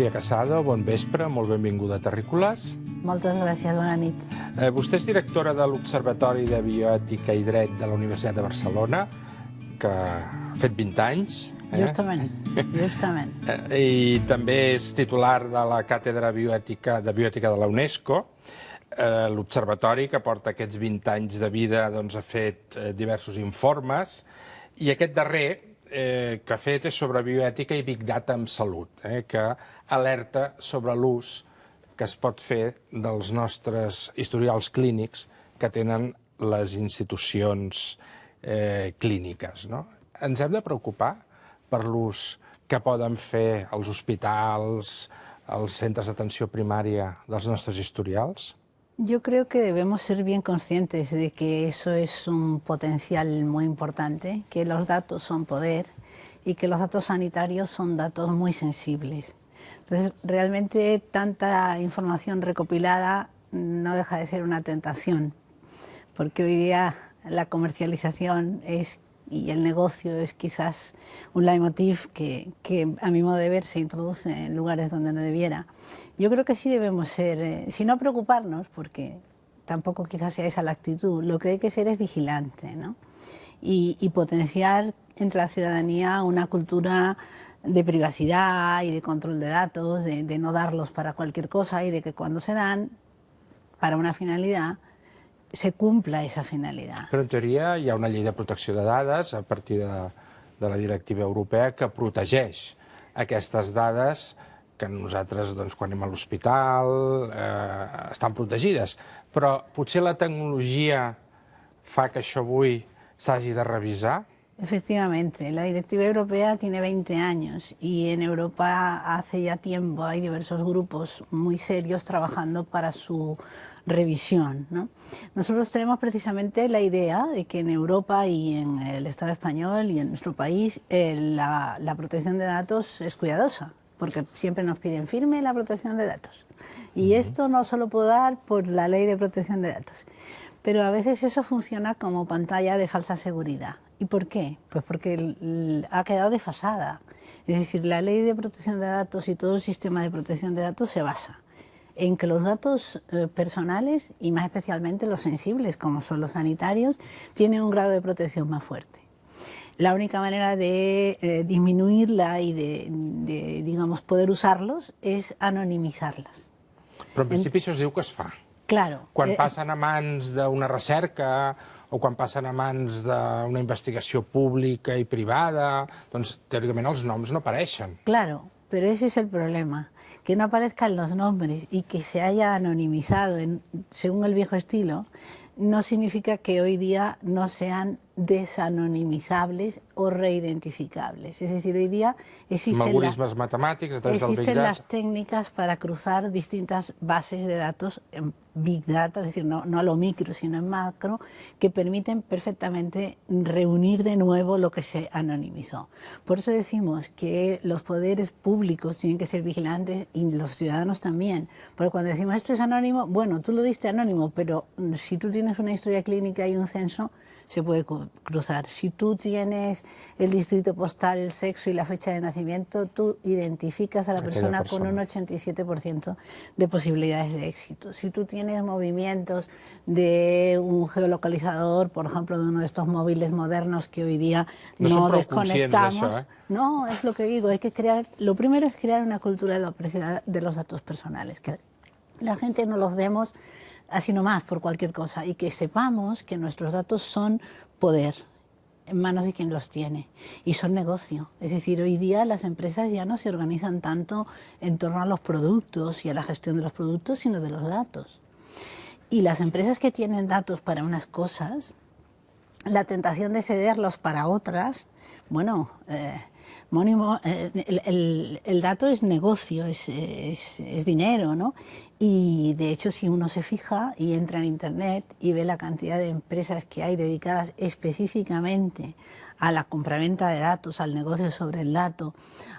Núria Casado, bon vespre, molt benvinguda a Terrícoles. Moltes gràcies, bona nit. Vostè és directora de l'Observatori de Bioètica i Dret de la Universitat de Barcelona, que ha fet 20 anys. Justament, justament. I també és titular de la Càtedra de Bioètica de la UNESCO. L'Observatori, que porta aquests 20 anys de vida, ha fet diversos informes, i aquest darrer que ha fet és sobre bioètica i Big Data en salut, que alerta sobre l'ús que es pot fer dels nostres historials clínics que tenen les institucions clíniques. Ens hem de preocupar per l'ús que poden fer els hospitals, els centres d'atenció primària dels nostres historials? Yo creo que debemos ser bien conscientes de que eso es un potencial muy importante, que los datos son poder y que los datos sanitarios son datos muy sensibles. Entonces, realmente tanta información recopilada no deja de ser una tentación, porque hoy día la comercialización y el negocio es quizás un leitmotiv que a mi modo de ver se introduce en lugares donde no debiera. Yo creo que sí debemos ser, si no preocuparnos, porque tampoco quizás sea esa la actitud, lo que hay que ser es vigilante, ¿no? Y potenciar entre la ciudadanía una cultura de privacidad y de control de datos, de no darlos para cualquier cosa y de que cuando se dan para una finalidad, se cumpla esa finalitat. Però en teoria hi ha una llei de protecció de dades a partir de la directiva europea que protegeix aquestes dades que nosaltres, quan anem a l'hospital, estan protegides. Però potser la tecnologia fa que això avui s'hagi de revisar? Efectivamente, la directiva europea tiene 20 años y en Europa hace ya tiempo hay diversos grupos muy serios trabajando para su revisión, ¿no? Nosotros tenemos precisamente la idea de que en Europa y en el Estado español y en nuestro país la protección de datos es cuidadosa, porque siempre nos piden firme la protección de datos. Y esto no solo puedo dar por la ley de protección de datos, pero a veces eso funciona como pantalla de falsa seguridad. ¿Y por qué? Pues porque ha quedado desfasada. Es decir, la ley de protección de datos y todo el sistema de protección de datos se basa en que los datos personales, y más especialmente los sensibles, como son los sanitarios, tienen un grado de protección más fuerte. La única manera de disminuirla y de, digamos, poder usarlos es anonimizarlas. Però en principi això es diu que es fa. Claro. Quan passen a mans d'una recerca o quan passen a mans d'una investigació pública i privada, doncs teòricament els noms no apareixen. Claro, pero ese es el problema, que no aparezcan los nombres y que se haya anonimizado según el viejo estilo, no significa que hoy día no sean desanonimizables o reidentificables. Es decir, hoy día existen las técnicas para cruzar distintas bases de datos en Big Data, es decir, no a lo micro, sino en macro, que permiten perfectamente reunir de nuevo lo que se anonimizó. Por eso decimos que los poderes públicos tienen que ser vigilantes y los ciudadanos también. Porque cuando decimos esto es anónimo, bueno, tú lo diste anónimo, pero si tú tienes una historia clínica y un censo, se puede cruzar. Si tú tienes el distrito postal, el sexo y la fecha de nacimiento, tú identificas a la persona con un 87% de posibilidades de éxito. Si tú tienes movimientos de un geolocalizador, por ejemplo, de uno de estos móviles modernos que hoy día no desconectamos, no, es lo que digo, hay que crear, lo primero es crear una cultura de la privacidad de los datos personales, que la gente no los demos así nomás por cualquier cosa y que sepamos que nuestros datos son poder en manos de quien los tiene y son negocio. Es decir, hoy día las empresas ya no se organizan tanto en torno a los productos y a la gestión de los productos, sino de los datos. Y las empresas que tienen datos para unas cosas, la tentación de cederlos para otras, bueno, el dato es negocio, es dinero, ¿no? Y de hecho, si uno se fija y entra en Internet y ve la cantidad de empresas que hay dedicadas específicamente a la compraventa de datos, al negocio sobre el dato,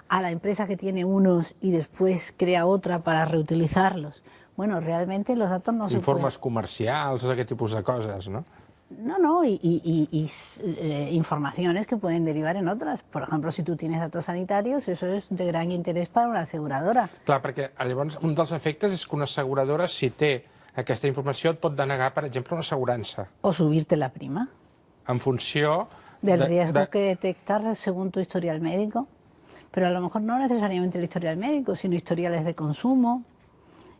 a la empresa que tiene unos y después crea otra para reutilizarlos, bueno, realmente los datos no se pueden... Informes comercials, aquest tipus de coses, no? Informaciones que pueden derivar en otras. Por ejemplo, si tu tienes datos sanitarios, eso és de gran interès per a una asseguradora. Clar, perquè llavors un dels efectes és que una asseguradora, si té aquesta informació, et pot denegar, per exemple, una assegurança. O subirte la prima. En funció del riesgo que detectar según tu historial médico. Pero a lo mejor no necesariamente el historial médico, sino historiales de consumo,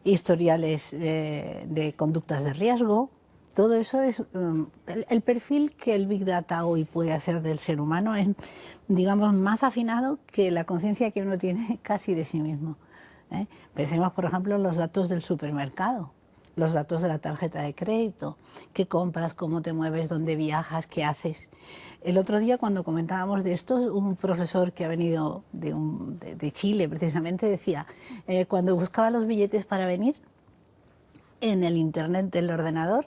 historiales de conductas de riesgo. Todo eso es el perfil que el Big Data hoy puede hacer del ser humano es, digamos, más afinado que la conciencia que uno tiene casi de sí mismo. Pensemos, por ejemplo, en los datos del supermercado, los datos de la tarjeta de crédito, qué compras, cómo te mueves, dónde viajas, qué haces. El otro día, cuando comentábamos de esto, un profesor que ha venido de Chile, precisamente, decía, cuando buscaba los billetes para venir, en el internet del ordenador,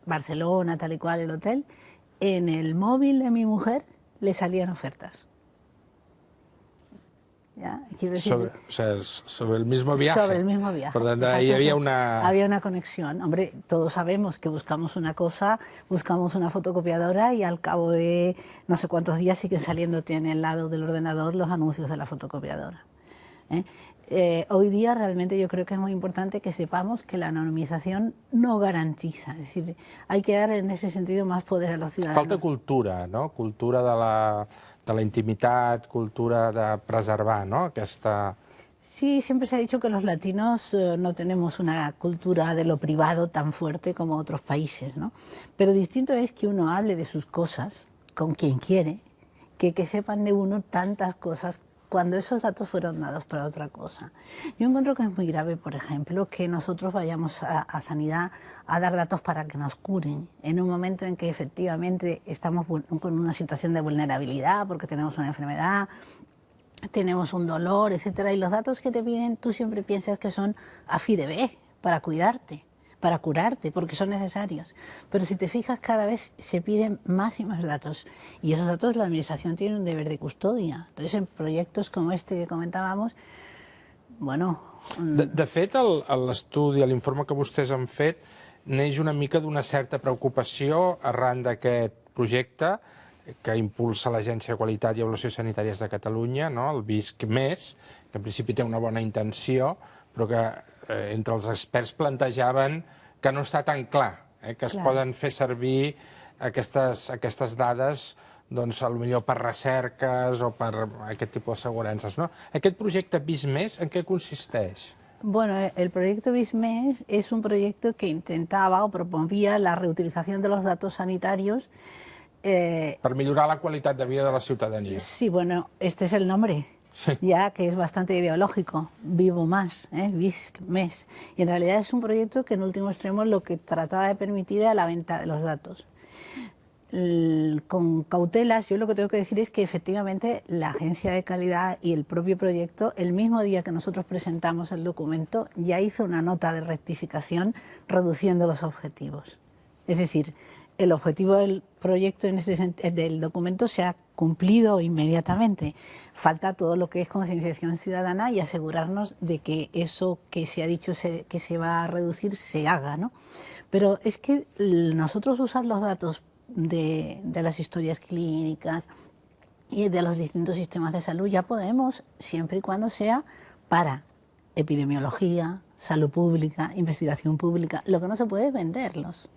Barcelona, tal y cual, el hotel, en el móvil de mi mujer le salían ofertas. ¿Ya? Quiero decir, sobre el mismo viaje. Sobre el mismo viaje. Por tanto, ahí había una conexión. Hombre, todos sabemos que buscamos una cosa, buscamos una fotocopiadora y al cabo de no sé cuántos días siguen saliéndote en el lado del ordenador los anuncios de la fotocopiadora. Hoy día realmente yo creo que es muy importante que sepamos que la anonimización no garantiza. Es decir, hay que dar en ese sentido más poder a los ciudadanos. Falta cultura, no? Cultura de la intimitat, cultura de preservar, no? Aquesta... Sí, siempre se ha dicho que los latinos no tenemos una cultura de lo privado tan fuerte como otros países, ¿no? Pero distinto es que uno hable de sus cosas con quien quiere, que sepan de uno tantas cosas cuando esos datos fueron dados para otra cosa. Yo encuentro que es muy grave, por ejemplo, que nosotros vayamos a sanidad a dar datos para que nos curen, en un momento en que efectivamente estamos con una situación de vulnerabilidad, porque tenemos una enfermedad, tenemos un dolor, etcétera, y los datos que te piden tú siempre piensas que son a fi de bé, para cuidarte, para curarte, porque son necesarios. Pero si te fijas, cada vez se piden más y más datos, y esos datos la Administración tiene un deber de custodia. Entonces, en proyectos como este que comentábamos, bueno... De fet, l'estudi, l'informe que vostès han fet, neix una mica d'una certa preocupació arran d'aquest projecte que impulsa l'Agència de Qualitat i Avaluació Sanitàries de Catalunya, no? El VISC+, que en principi té una bona intenció, però que entre els experts plantejaven que no està tan clar, que es poden fer servir aquestes dades doncs, potser per recerques o per aquest tipus d'assegurances. No? Aquest projecte VISC+, en què consisteix? Bueno, el proyecto BISMES es un proyecto que intentaba o promovía la reutilización de los datos sanitarios. Per millorar la qualitat de vida de la ciutadania. Sí, bueno, este es el nombre. Sí. Ya que es bastante ideológico, Vivo Más, VISC+. Y en realidad es un proyecto que en último extremo lo que trataba de permitir era la venta de los datos. Con cautelas, yo lo que tengo que decir es que efectivamente la Agencia de Calidad y el propio proyecto, el mismo día que nosotros presentamos el documento, ya hizo una nota de rectificación reduciendo los objetivos. Es decir, el objetivo del proyecto, del documento, se ha cumplido inmediatamente. Falta todo lo que es concienciación ciudadana y asegurarnos de que eso que se ha dicho que se va a reducir se haga, ¿no? Pero es que nosotros usar los datos de las historias clínicas y de los distintos sistemas de salud ya podemos, siempre y cuando sea para epidemiología, salud pública, investigación pública. Lo que no se puede es venderlos.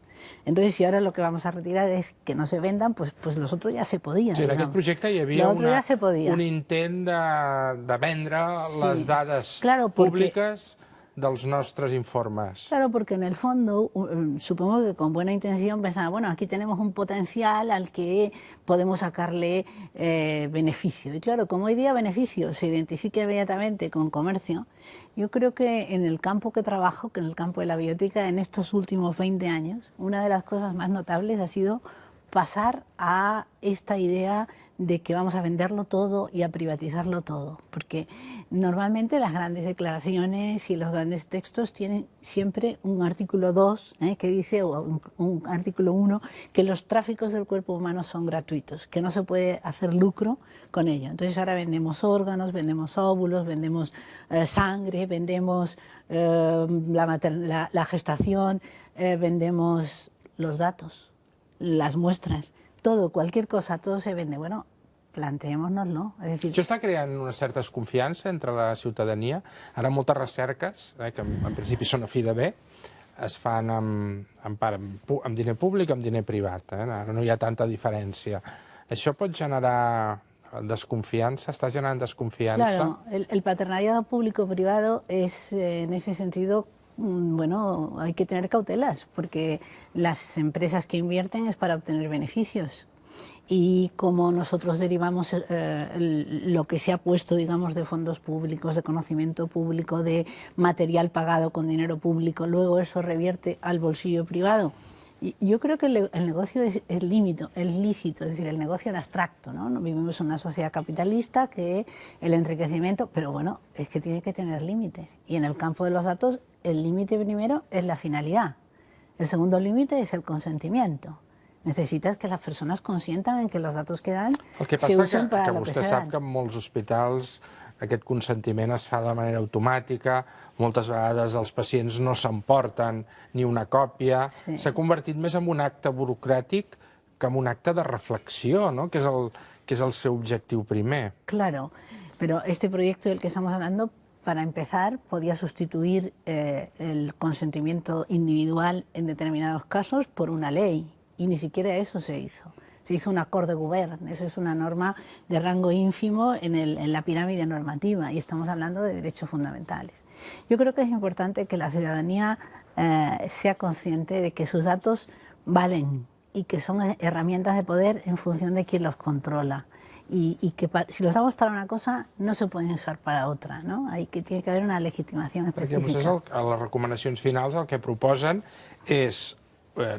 Entonces, si ahora lo que vamos a retirar es que no se vendan, pues los otros ya se podien. Sí, en aquest projecte hi havia un intent de vendre les dades públiques dels nostres informes. Claro, porque en el fondo, supongo que con buena intención pensaba, bueno, aquí tenemos un potencial al que podemos sacarle beneficio. Y claro, como hoy día beneficio se identifica inmediatamente con comercio, yo creo que en el campo que trabajo, que en el campo de la bioética, en estos últimos 20 años, una de las cosas más notables ha sido pasar a esta idea de que vamos a venderlo todo y a privatizarlo todo, porque normalmente las grandes declaraciones y los grandes textos tienen siempre un artículo 2 que dice, o un artículo 1, que los tráficos del cuerpo humano son gratuitos, que no se puede hacer lucro con ello. Entonces ahora vendemos órganos, vendemos óvulos, vendemos sangre, vendemos la gestación, vendemos los datos. las muestras, todo, cualquier cosa, todo se vende. Bueno, planteémonoslo. És dir... Això està creant una certa desconfiança entre la ciutadania. Ara moltes recerques, que en principi són a fi de bé, es fan amb diner públic, amb diner privat. Ara no hi ha tanta diferència. Això pot generar desconfianza, está generando desconfianza. Claro, el paternariado público-privado es, en ese sentido, bueno, hay que tener cautelas, porque las empresas que invierten es para obtener beneficios. Y como nosotros derivamos lo que se ha puesto, digamos, de fondos públicos, de conocimiento público, de material pagado con dinero público, luego eso revierte al bolsillo privado. Yo creo que el negocio es lícito, es decir, el negocio en abstracto, ¿no? Vivimos en una sociedad capitalista que el enriquecimiento, pero bueno, es que tiene que tener límites. Y en el campo de los datos, el límite primero es la finalidad. El segundo límite es el consentimiento. Necesitas que las personas consientan en que los datos que dan se usen para lo que se dan. Vostè sap que en molts hospitals aquest consentiment es fa de manera automàtica, moltes vegades els pacients no s'emporten ni una còpia. S'ha convertit més en un acte burocràtic que en un acte de reflexió, ¿no? Que és el seu objectiu primer. Claro, pero este proyecto del que estamos hablando, para empezar, podía sustituir el consentimiento individual en determinados casos por una ley, y ni siquiera eso se hizo. Se hizo un acord de govern, eso es una norma de rango ínfimo en la pirámide normativa, y estamos hablando de derechos fundamentales. Yo creo que es importante que la ciudadanía sea consciente de que sus datos valen y que son herramientas de poder en función de quién los controla. Y que si los damos para una cosa, no se pueden usar para otra, ¿no? Tiene que haver una legitimació específica. Perquè vostès, a les recomanacions finals, el que proposen és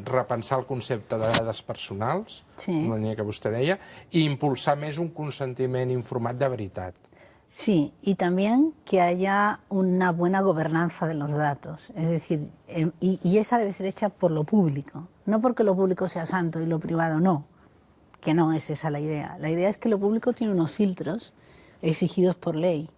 repensar el concepte de dades personals, la línia que vostè deia, i impulsar més un consentiment informat de veritat. Sí, y también que haya una buena gobernanza de los datos, es decir, y esa debe ser hecha por lo público, no porque lo público sea santo y lo privado no, que no es esa la idea. La idea es que lo público tiene unos filtros exigidos por ley,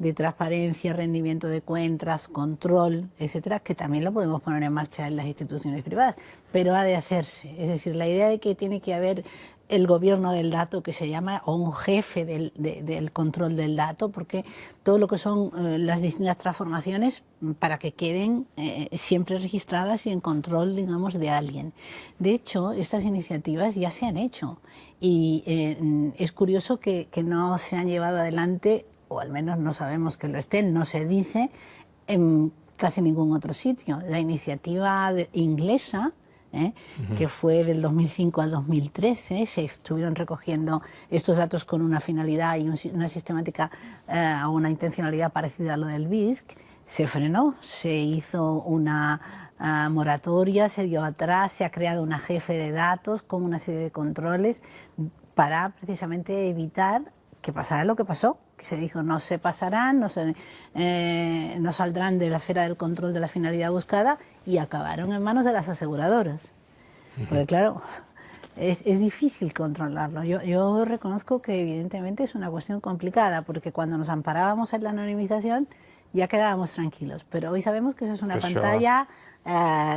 de transparencia, rendimiento de cuentas, control, etcétera, que también lo podemos poner en marcha en las instituciones privadas, pero ha de hacerse. Es decir, la idea de que tiene que haber el gobierno del dato, que se llama, o un jefe del control del dato, porque todo lo que son las distintas transformaciones, para que queden siempre registradas y en control, digamos, de alguien. De hecho, estas iniciativas ya se han hecho, y es curioso que no se han llevado adelante, o al menos no sabemos que lo estén, no se dice en casi ningún otro sitio. La iniciativa inglesa, que fue del 2005 al 2013, se estuvieron recogiendo estos datos con una finalidad y una sistemática o una intencionalidad parecida a lo del BISC, se frenó, se hizo una moratoria, se dio atrás, se ha creado una jefe de datos con una serie de controles para precisamente evitar que pasara lo que pasó, que se dijo no se pasarán, no saldrán de la esfera del control de la finalidad buscada, y acabaron en manos de las aseguradoras. Porque claro, es difícil controlarlo. Yo reconozco que evidentemente es una cuestión complicada, porque cuando nos amparábamos en la anonimización ya quedábamos tranquilos, pero hoy sabemos que eso es una pantalla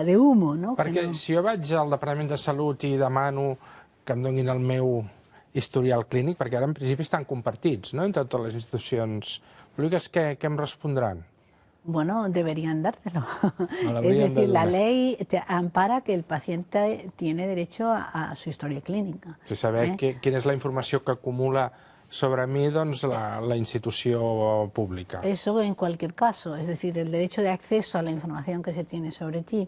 de humo, no? Perquè si jo vaig al Departament de Salut i demano que em donin el meu historial clínic, perquè ara en principi estan compartits, no?, entre totes les institucions públiques, què em respondran? Bueno, deberían dártelo. Es decir, la ley te ampara que el paciente tiene derecho a su historia clínica. Saber quina és la informació que acumula sobre mi, doncs, la institució pública. Eso en cualquier caso, es decir, el derecho de acceso a la información que se tiene sobre ti,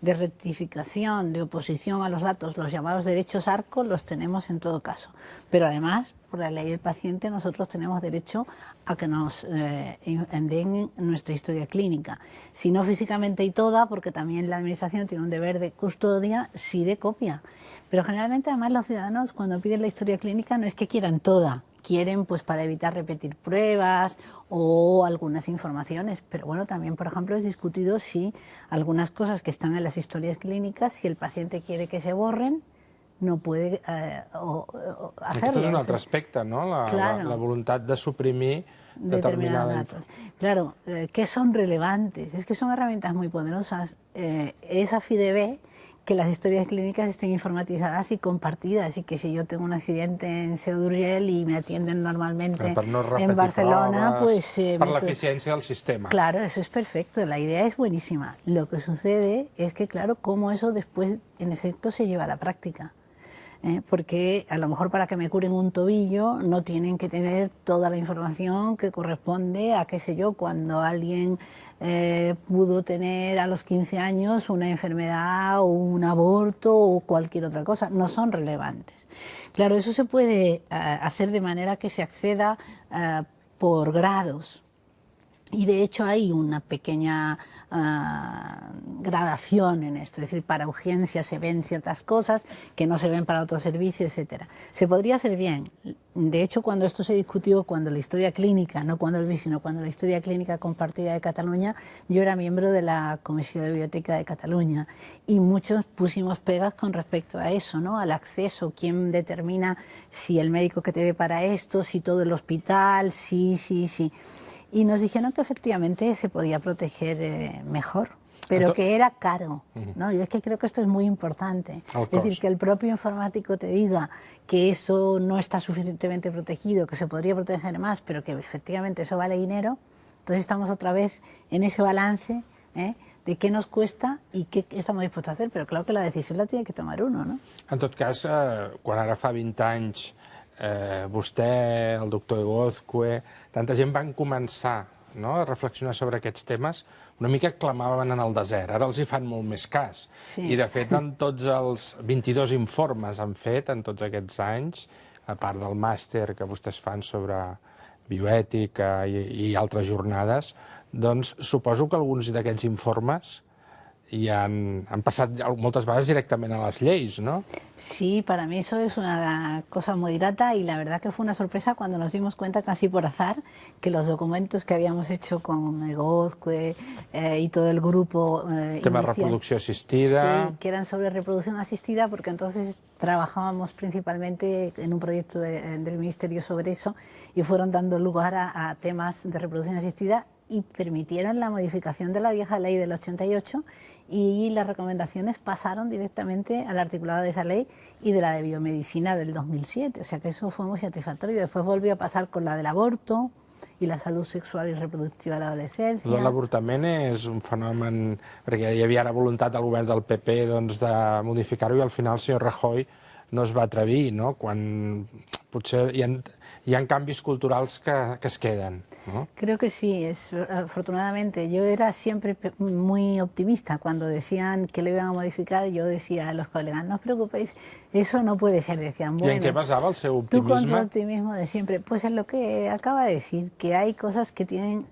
de rectificación, de oposición a los datos, los llamados derechos ARCO, los tenemos en todo caso. Pero además, por la ley del paciente, nosotros tenemos derecho a que nos den nuestra historia clínica. Si no físicamente y toda, porque también la Administración tiene un deber de custodia, sí de copia. Pero generalmente, además, los ciudadanos, cuando piden la historia clínica, no es que quieran toda, quieren pues para evitar repetir pruebas o algunas informaciones, pero bueno, también por ejemplo es discutido si algunas cosas que están en las historias clínicas, si el paciente quiere que se borren, no puede hacerlo. Aquest és un altre aspecte, no? La voluntat de suprimir determinados datos. Claro, que son relevantes, es que son herramientas muy poderosas. Esa FIDB que las historias clínicas estén informatizadas y compartidas, y que si yo tengo un accidente en Seu d'Urgell y me atienden normalmente en Barcelona, pues... per l'eficiència del sistema. Claro, eso es perfecto, la idea es buenísima. Lo que sucede es que, claro, cómo eso después, en efecto, se lleva a la práctica. Porque a lo mejor para que me curen un tobillo no tienen que tener toda la información que corresponde a, qué sé yo, cuando alguien pudo tener a los 15 años una enfermedad o un aborto o cualquier otra cosa. No son relevantes. Claro, eso se puede hacer de manera que se acceda por grados. Y de hecho hay una pequeña gradación en esto, es decir, para urgencias se ven ciertas cosas que no se ven para otros servicios, etc. Se podría hacer bien. De hecho, cuando esto se discutió, cuando la historia clínica, no cuando el BIS, sino cuando la historia clínica compartida de Cataluña, yo era miembro de la Comisión de Bioética de Cataluña y muchos pusimos pegas con respecto a eso, ¿no? Al acceso, quién determina si el médico que te ve para esto, si todo el hospital, sí. Y nos dijeron que efectivamente se podía proteger mejor, pero que era caro, ¿no? Yo es que creo que esto es muy importante. Es decir, que el propio informático te diga que eso no está suficientemente protegido, que se podría proteger más, pero que efectivamente eso vale dinero. Entonces estamos otra vez en ese balance de qué nos cuesta y qué estamos dispuestos a hacer, però claro que la decisió la tiene que tomar uno, no? En tot cas, quan ara fa 20 anys vostè, el doctor Egozque, tanta gent van començar a reflexionar sobre aquests temes, una mica clamaven en el desert. Ara els hi fan molt més cas. I, de fet, en tots els 22 informes han fet en tots aquests anys, a part del màster que vostès fan sobre bioètica i altres jornades, doncs suposo que alguns d'aquests informes ya han pasado muchas veces directamente a las leyes, ¿no? Sí, para mí eso es una cosa muy grata y la verdad que fue una sorpresa cuando nos dimos cuenta casi por azar que los documentos que habíamos hecho con Egozque y todo el grupo tema de reproducción asistida. Sí, que eran sobre reproducción asistida, porque entonces trabajábamos principalmente en un proyecto del Ministerio sobre eso y fueron dando lugar a temas de reproducción asistida y permitieron la modificación de la vieja ley del 88 y las recomendaciones pasaron directamente al articulado de esa ley y de la de biomedicina del 2007, o sea que eso fue muy satisfactorio. Y después volvió a pasar con la del aborto i la salut sexual i reproductiva a l'adolescència. L'avortament és un fenomen, perquè hi havia ara voluntat del govern del PP de modificar-ho i al final el senyor Rajoy no es va atrevir, no? Quan potser hi ha canvis culturals que es queden, ¿no? Creo que sí, afortunadamente. Yo era siempre muy optimista. Cuando decían que lo iban a modificar, yo decía a los colegas, no os preocupéis, eso no puede ser. Decían, bueno, ¿y en qué basaba el seu optimisme? Tú con tu optimismo de siempre. Pues en lo que acaba de decir, que hay cosas que tienen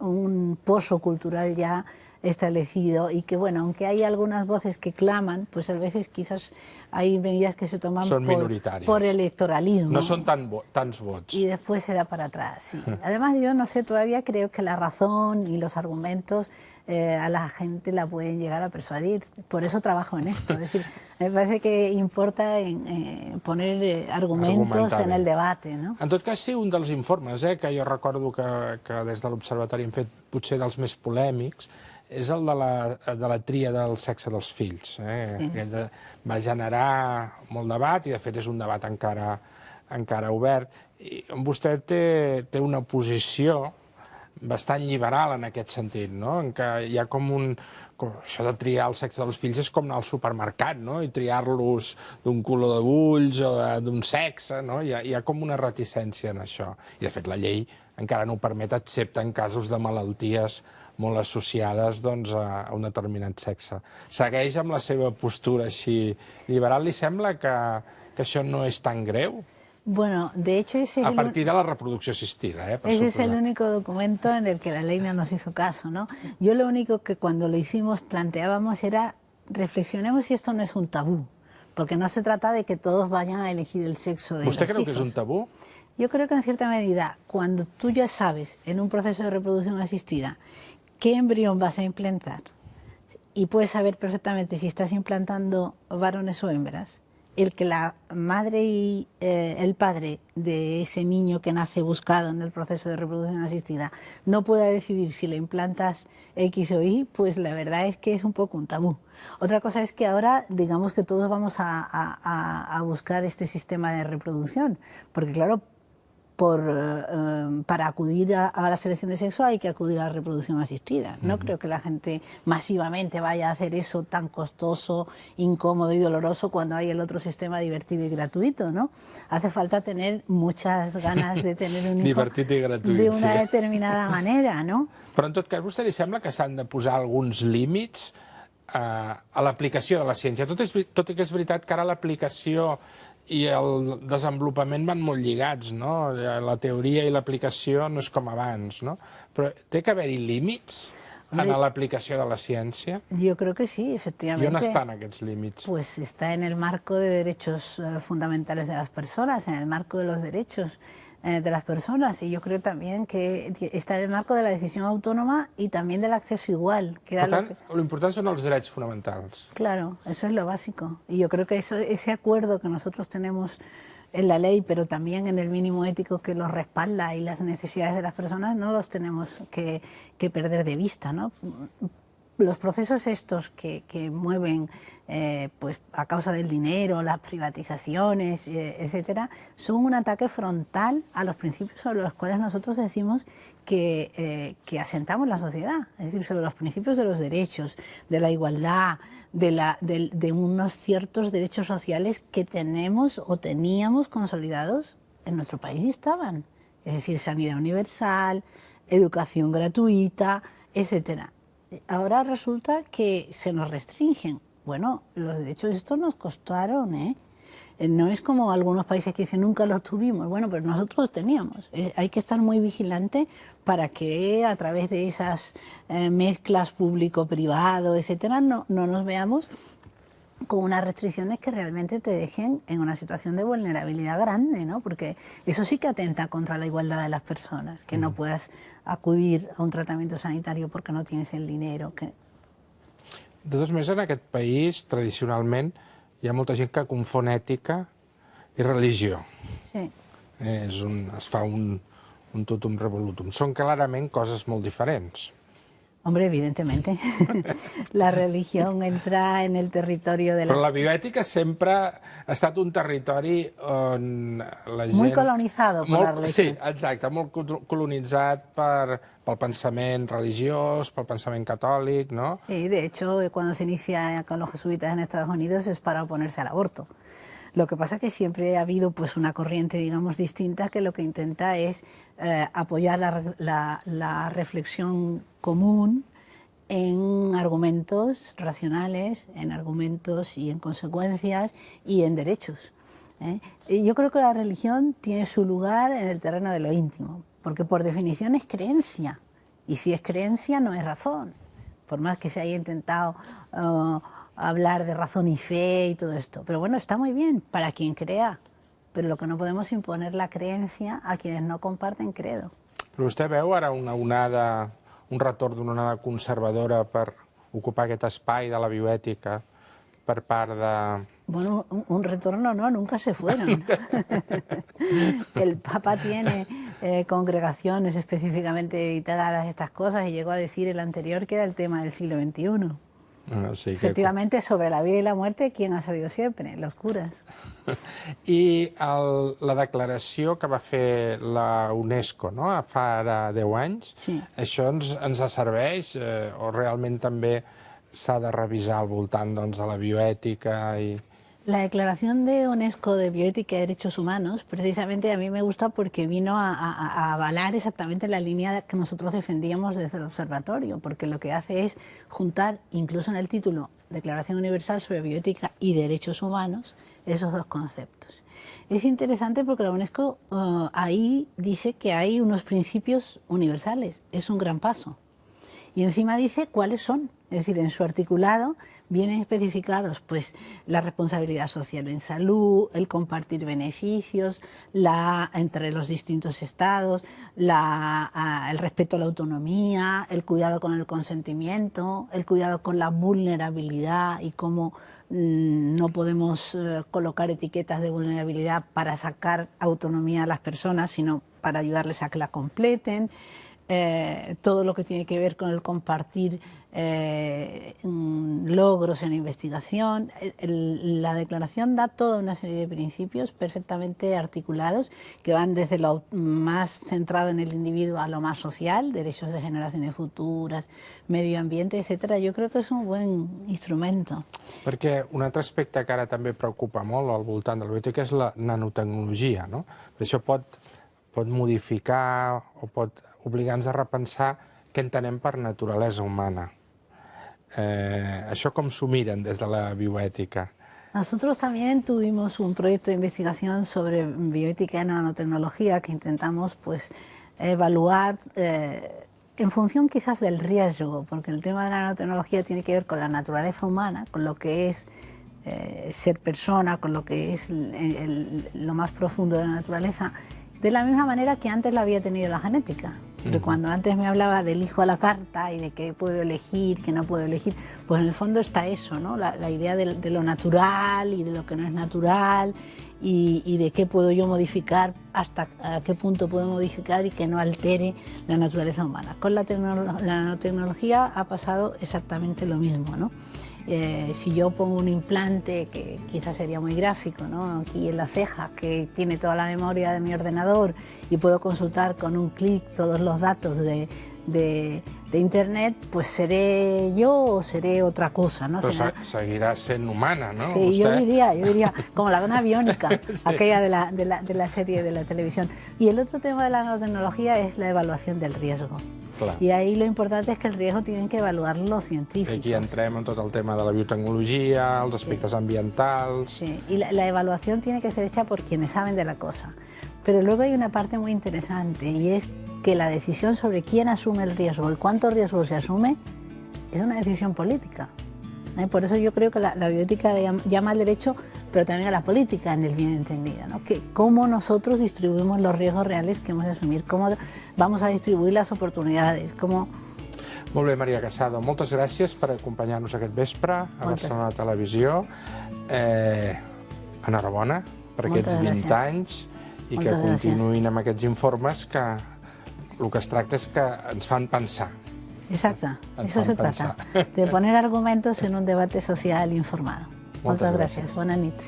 un pozo cultural ya establecido y que, bueno, aunque hay algunas voces que claman, pues a veces quizás hay medidas que se toman por electoralismo. No son tants vots. Y después se da para atrás, sí. Además, yo no sé, todavía creo que la razón y los argumentos a la gente la pueden llegar a persuadir. Por eso trabajo en esto. Es decir, me parece que importa poner argumentos en el debate, no? En tot cas, sí, un dels informes que jo recordo que des de l'Observatori hem fet potser dels més polèmics és el de la tria del sexe dels fills. Va generar molt debat i, de fet, és un debat encara obert. Vostè té una posició bastant liberal en aquest sentit, no? En què hi ha com això de triar el sexe dels fills és com anar al supermercat, no? I triar-los d'un color d'ulls o d'un sexe, no? Hi ha com una reticència en això. I, de fet, la llei encara no ho permet, excepte en casos de malalties molt associades a un determinat sexe. Segueix amb la seva postura així liberal? Li sembla que això no és tan greu? Bueno, de hecho a partir de la reproducción asistida. Ese es el único documento en el que la ley no nos hizo caso, ¿no? Yo lo único que cuando lo hicimos planteábamos era reflexionemos si esto no es un tabú, porque no se trata de que todos vayan a elegir el sexo de los hijos. ¿Usted cree que es un tabú? Yo creo que en cierta medida, cuando tú ya sabes en un proceso de reproducción asistida qué embrión vas a implantar y puedes saber perfectamente si estás implantando varones o hembras, el que la madre y el padre de ese niño que nace buscado en el proceso de reproducción asistida no pueda decidir si le implantas X o Y, pues la verdad es que es un poco un tabú. Otra cosa es que ahora digamos que todos vamos a buscar este sistema de reproducción, porque claro, para acudir a la selección de sexo hay que acudir a la reproducción asistida. No creo que la gente masivamente vaya a hacer eso tan costoso, incómodo y doloroso cuando hay el otro sistema divertido y gratuito, ¿no? Hace falta tener muchas ganas de tener un hijo divertit i gratuït, de una determinada manera, ¿no? Però en tot cas, a vostè li sembla que s'han de posar alguns límits a l'aplicació de la ciència? Tot i que és veritat que ara l'aplicació i el desenvolupament van molt lligats, no? La teoria i l'aplicació no és com abans, no? Però té que haver-hi límits en l'aplicació de la ciència? Yo creo que sí, efectivamente. I on estan aquests límits? Pues está en el marco de derechos fundamentales de las personas, en el marco de los derechos de las personas, y yo creo también que está en el marco de la decisión autónoma y también del acceso igual. Que era Per tant, l'important són els drets fonamentals. Claro, eso es lo básico. Y yo creo que ese acuerdo que nosotros tenemos en la ley, pero también en el mínimo ético que los respalda y las necesidades de las personas, no los tenemos que perder de vista, ¿no? Los procesos estos que mueven pues a causa del dinero, las privatizaciones, etcétera, son un ataque frontal a los principios sobre los cuales nosotros decimos que asentamos la sociedad, es decir, sobre los principios de los derechos, de la igualdad, de unos ciertos derechos sociales que tenemos o teníamos consolidados en nuestro país y estaban, es decir, sanidad universal, educación gratuita, etcétera. Ahora resulta que se nos restringen. Bueno, los derechos estos nos costaron, ¿eh? No es como algunos países que dicen nunca los tuvimos. Bueno, pero nosotros los teníamos. Hay que estar muy vigilante para que a través de esas mezclas público-privado, etcétera, no nos veamos con unas restricciones que realmente te dejen en una situación de vulnerabilidad grande, ¿no? Porque eso sí que atenta contra la igualdad de las personas, que no puedas acudir a un tratamiento sanitario porque no tienes el dinero. De totes maneres, en aquest país, tradicionalment, hi ha molta gent que confon ètica i religió. Sí. Es fa un totum revolutum. Són clarament coses molt diferents. Hombre, evidentemente. La religión entra en el territorio de la... Però la bioètica sempre ha estat un territori on la gent... Muy colonizado por la religión. Sí, exacte, molt colonitzat pel pensament religiós, pel pensament catòlic, ¿no? Sí, de hecho, cuando se inicia con los jesuitas en Estados Unidos es para oponerse al aborto. Lo que pasa es que siempre ha habido pues una corriente, digamos, distinta que lo que intenta es apoyar la reflexión común en argumentos racionales, en argumentos y en consecuencias y en derechos. Y yo creo que la religión tiene su lugar en el terreno de lo íntimo, porque por definición es creencia, y si es creencia no es razón, por más que se haya intentado hablar de razón y fe y todo esto. Pero bueno, está muy bien para quien crea, pero lo que no podemos imponer la creencia a quienes no comparten credo. Però vostè veu ara un retorn d'una onada conservadora per ocupar aquest espai de la bioètica per part de... Bueno, un retorno no, nunca se fueron. El Papa tiene congregaciones específicamente dedicadas a estas cosas y llegó a decir el anterior que era el tema del siglo XXI. Sí, Efectivamente, sobre la vida y la muerte, ¿quién ha sabido siempre? Los curas. I la declaració que va fer la UNESCO, no?, fa ara 10 anys, Sí. això ens serveix o realment també s'ha de revisar al voltant doncs, de la bioètica i... La Declaración de UNESCO de Bioética y Derechos Humanos, precisamente a mí me gusta porque vino a avalar exactamente la línea que nosotros defendíamos desde el observatorio, porque lo que hace es juntar, incluso en el título, Declaración Universal sobre Bioética y Derechos Humanos, esos dos conceptos. Es interesante porque la UNESCO ahí dice que hay unos principios universales, es un gran paso. Y encima dice cuáles son. Es decir, en su articulado vienen especificados pues, la responsabilidad social en salud, el compartir beneficios, entre los distintos estados, el respeto a la autonomía, el cuidado con el consentimiento, el cuidado con la vulnerabilidad y cómo no podemos colocar etiquetas de vulnerabilidad para sacar autonomía a las personas, sino para ayudarles a que la completen. Todo lo que tiene que ver con el compartir logros en investigación. La declaración da toda una serie de principios perfectamente articulados que van desde lo más centrado en el individuo a lo más social, derechos de generaciones futuras, medio ambiente, etcétera. Yo creo que es un buen instrumento. Perquè un altre aspecte que ara també preocupa molt al voltant de la biblioteca és la nanotecnologia, no? Per això pot modificar o pot obligar-nos a repensar què entenem per naturalesa humana. Això com s'ho miren des de la bioètica? Nosotros también tuvimos un proyecto de investigación sobre bioética y nanotecnología que intentamos pues, evaluar en función quizás del riesgo, porque el tema de la nanotecnología tiene que ver con la naturaleza humana, con lo que es ser persona, con lo que es lo más profundo de la naturaleza, de la misma manera que antes lo había tenido la genética. Porque cuando antes me hablaba del hijo a la carta y de qué puedo elegir, qué no puedo elegir, pues en el fondo está eso, ¿no? La idea de lo natural y de lo que no es natural y de qué puedo yo modificar, hasta a qué punto puedo modificar y que no altere la naturaleza humana. Con la nanotecnología ha pasado exactamente lo mismo, ¿no? Si yo pongo un implante, que quizás sería muy gráfico, ¿no? Aquí en la ceja, que tiene toda la memoria de mi ordenador y puedo consultar con un clic todos los datos de internet, pues seré yo o seré otra cosa, ¿no? Però seguirà sent humana, no? Sí, yo diría, como la dona biónica, sí. Aquella de la serie de la televisión. Y el otro tema de la nanotecnología es la evaluación del riesgo. Clar. Y ahí lo importante es que el riesgo tienen que evaluarlo los científicos. Aquí entrem en tot el tema de la biotecnologia, els aspectes ambientals... Sí, y la evaluación tiene que ser hecha por quienes saben de la cosa. Pero luego hay una parte muy interesante y es que la decisión sobre quién asume el riesgo y cuánto riesgo se asume es una decisión política. Por eso yo creo que la bioética llama al derecho, pero también a la política en el bien entendido, ¿no? Que cómo nosotros distribuimos los riesgos reales que hemos de asumir, cómo vamos a distribuir las oportunidades, cómo... Molt bé, Maria Casado, moltes gràcies per acompanyar-nos aquest vespre a Barcelona Televisió. Enhorabona per aquests 20 anys i que continuïn amb aquests informes que el que es tracta és que ens fan pensar. Exacto, eso se trata, de poner argumentos en un debate social informado. Muchas gracias. Buenas noches.